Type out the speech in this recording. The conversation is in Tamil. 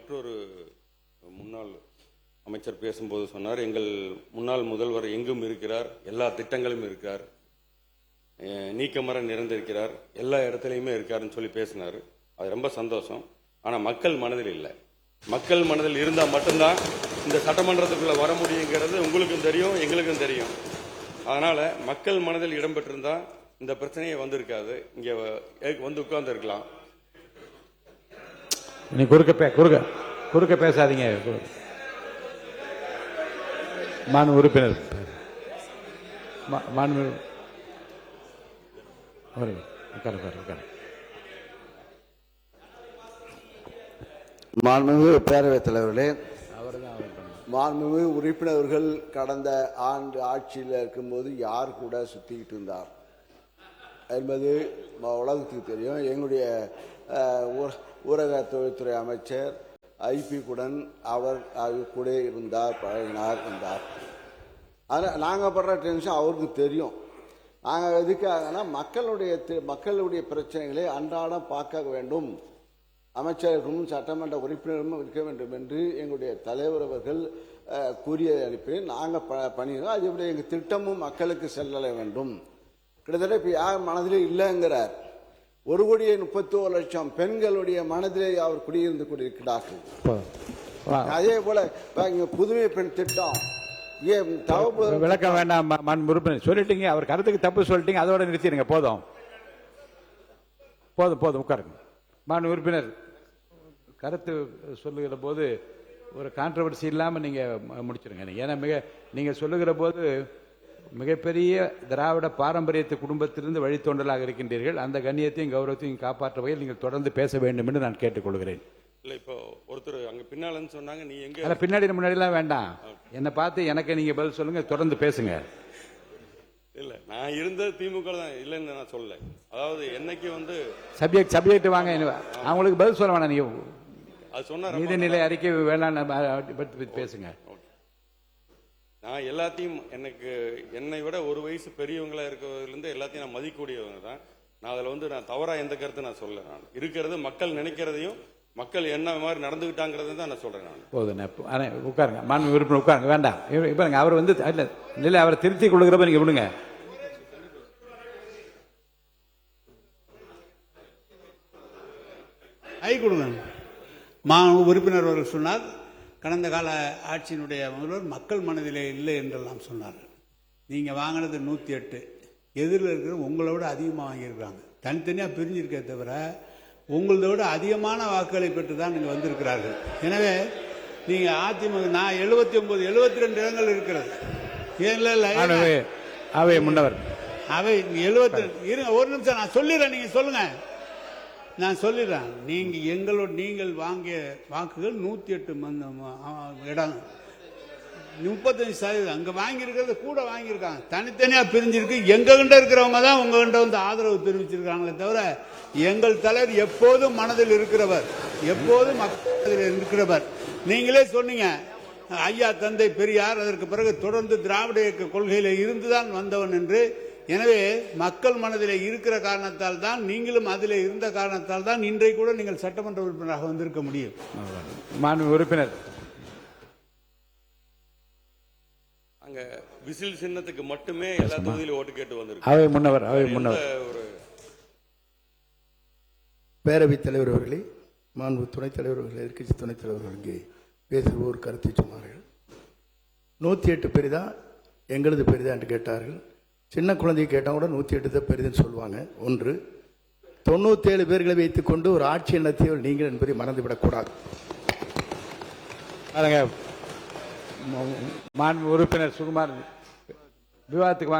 மற்றொரு முன்னாள் அமைச்சர் பேசும்போது சொன்னார், எங்கள் முன்னாள் முதல்வர் எங்கும் இருக்கிறார், எல்லா திட்டங்களும் இருக்கிறார், நீக்கமர நிறைந்திருக்கிறார், எல்லா இடத்துலையுமே இருக்காருன்னு சொல்லி பேசினார். அது ரொம்ப சந்தோஷம். ஆனால் மக்கள் மனதில் இல்லை. மக்கள் மனதில் இருந்தால் மட்டும்தான் இந்த சட்டமன்றத்துக்குள்ள வர முடியுங்கிறது உங்களுக்கும் தெரியும், எங்களுக்கும் தெரியும். அதனால மக்கள் மனதில் இடம்பெற்றிருந்தா இந்த பிரச்சனையே வந்திருக்காது. இங்க வந்து உட்கார்ந்து இருக்கலாம். நீ குறுக்க பேசாதீங்க. மாண்பு உறுப்பினர் மாண்புமிகு பேரவைத் தலைவர்களே, மாண்புமிகு உறுப்பினர்கள் கடந்த ஆண்டு ஆட்சியில் இருக்கும்போது யார் கூட சுத்திக்கிட்டு இருந்தார் என்பது உலகத்துக்கு தெரியும். எங்களுடைய ஊரக தொழில்துறை அமைச்சர் ஐபி குடன் அவர் கூட இருந்தார், பழகினார், இருந்தார். ஆனால் நாங்கள் படுற டென்ஷன் அவருக்கு தெரியும். நாங்கள் எதுக்காகனா மக்களுடைய பிரச்சனைகளை அன்றாடம் பார்க்க வேண்டும், அமைச்சர்களும் சட்டமன்ற உறுப்பினரும் இருக்க வேண்டும் என்று எங்களுடைய தலைவர் அவர்கள் கூறியதை அனுப்பினேன். நாங்கள் பண்ணிடுறோம். அது எங்கள் திட்டமும் மக்களுக்கு செல்ல வேண்டும். கிட்டத்தட்ட இப்போ யார் மனதிலே இல்லைங்கிறார். 1,31,00,000 பெண்களுடைய மனதிலே அவர் குடியிருந்து கொண்டிருக்கிறார்கள். அதே போல புதுமை பெண் திட்டம் விளக்க வேண்டாம். உறுப்பினர் சொல்லிட்டீங்க, அவர் கருத்துக்கு தப்பு சொல்லிட்டீங்க, அதோட நிறுத்திடுங்க. போதும் உட்காருங்க. மாண்பு உறுப்பினர் கருத்து சொல்லுகிற போது ஒரு கான்ட்ரவர்சி இல்லாமல் நீங்கள் முடிச்சிருங்க. ஏன்னா நீங்கள் சொல்லுகிற போது மிகப்பெரிய திராவிட பாரம்பரியத்து குடும்பத்திலிருந்து வழித்தோன்றலாக இருக்கின்றீர்கள். அந்த கண்ணியத்தையும் கௌரவத்தையும் காப்பாற்ற வகையில் நீங்கள் தொடர்ந்து பேச வேண்டும் என்று நான் கேட்டுக்கொள்கிறேன். இல்லை, இப்போ ஒருத்தர் அங்கே பின்னாலன்னு சொன்னாங்க, நீ எங்க பின்னாடி முன்னாடிலாம் வேண்டாம், என்னை பார்த்து எனக்கு நீங்கள் பதில் சொல்லுங்க, தொடர்ந்து பேசுங்க. இல்ல, நான் இருந்த திமுக தான் இல்லைன்னு நான் சொல்லல. அதாவது என்னைக்கு வந்து சப்ஜெக்ட் வாங்க, அவங்களுக்கு பதில் சொல்ல வேணாம். நீங்க அது சொன்ன நீதிநிலை அறிக்கை வேணாம் பேசுங்க. நான் எல்லாத்தையும் என்னை விட ஒரு வயசு பெரியவங்களா இருக்கிறதுலேருந்து எல்லாத்தையும் நான் மதிக்கக்கூடியவங்க தான். நான் அதில் வந்து நான் தவறா எந்த கருத்து நான் சொல்ல. நான் இருக்கிறது மக்கள் நினைக்கிறதையும் மக்கள் என்ன மாதிரி நடந்துகிட்டாங்கிறது தான் நான் சொல்றேன். நான் போதும், உட்காருங்க. மாண்பு உறுப்பினர் உட்காருங்க. வேண்டாம், இப்ப அவர் வந்து இல்லை, அவரை திருத்தி கொள்கிறப்ப நீங்க விடுங்க. ஐ கொடுங்க. உறுப்பினர் அவர்கள் சொன்னார், கடந்த கால ஆட்சியினுடைய முதல்வர் மக்கள் மனதிலே இல்லை என்றெல்லாம் சொன்னார். நீங்கள் வாங்கினது 108, எதிரில் இருக்கிற உங்களை விட அதிகமாக வாங்கியிருக்காங்க. தனித்தனியாக பிரிஞ்சிருக்கே தவிர உங்களதை விட அதிகமான வாக்குகளை பெற்று தான் நீங்கள் வந்திருக்கிறார்கள். எனவே நீங்கள் அதிமுக நான் 79 72 இடங்கள் இருக்கிறது. அவை முன்னவர் அவை 70 இருங்க, ஒரு நிமிஷம் நான் சொல்லிடுறேன், நீங்கள் சொல்லுங்க. நான் சொல்லிடுறேன். நீங்கள் வாங்கிய வாக்குகள் 108 இடம், 35% அங்க வாங்கியிருக்கிறது கூட வாங்கியிருக்காங்க. தனித்தனியா பிரிஞ்சிருக்கு. எங்ககிட்ட இருக்கிறவங்க தான் உங்ககிட்ட வந்து ஆதரவு தெரிவிச்சிருக்காங்களே தவிர எங்கள் தலைவர் எப்போதும் மனதில் இருக்கிறவர், எப்போதும் மக்கள் இருக்கிறவர். நீங்களே சொன்னீங்க, ஐயா தந்தை பெரியார் அதற்கு பிறகு தொடர்ந்து திராவிட இயக்க கொள்கையில இருந்துதான் வந்தவன் என்று. எனவே மக்கள் மனதிலே இருக்கிற காரணத்தால் தான், நீங்களும் அதிலே இருந்த காரணத்தால் தான் இன்றைக்கு கூட நீங்கள் சட்டமன்ற உறுப்பினராக வந்திருக்க முடியும். மாண்பு உறுப்பினர் அங்க விசில் சின்னத்துக்கு மட்டுமே எல்லா தொகுதியிலும் ஓட்டு கேட்டு வந்திருக்கு. அவை முன்னவர் ஒரு பேரவைத் தலைவர் அவர்களே, மாண்பு துணைத் தலைவர் அவர்கள், எதிர்க்கட்சி துணைத் தலைவர்கள் இங்கே பேசுகிற ஒரு கருத்தை சொன்னார்கள். 108 பெரிதா எங்களது பெரிதா என்று கேட்டார்கள். சின்ன குழந்தையை கேட்டால் கூட 108 தான் பெரிதுன்னு சொல்லுவாங்க. ஒன்று, 97 பேர்களை வைத்துக்கொண்டு ஒரு ஆட்சி நடத்தியவர் நீங்கள் என்பதை மறந்துவிடக்கூடாது. மாண்பு உறுப்பினர் சுகுமார் விவாதத்துக்கு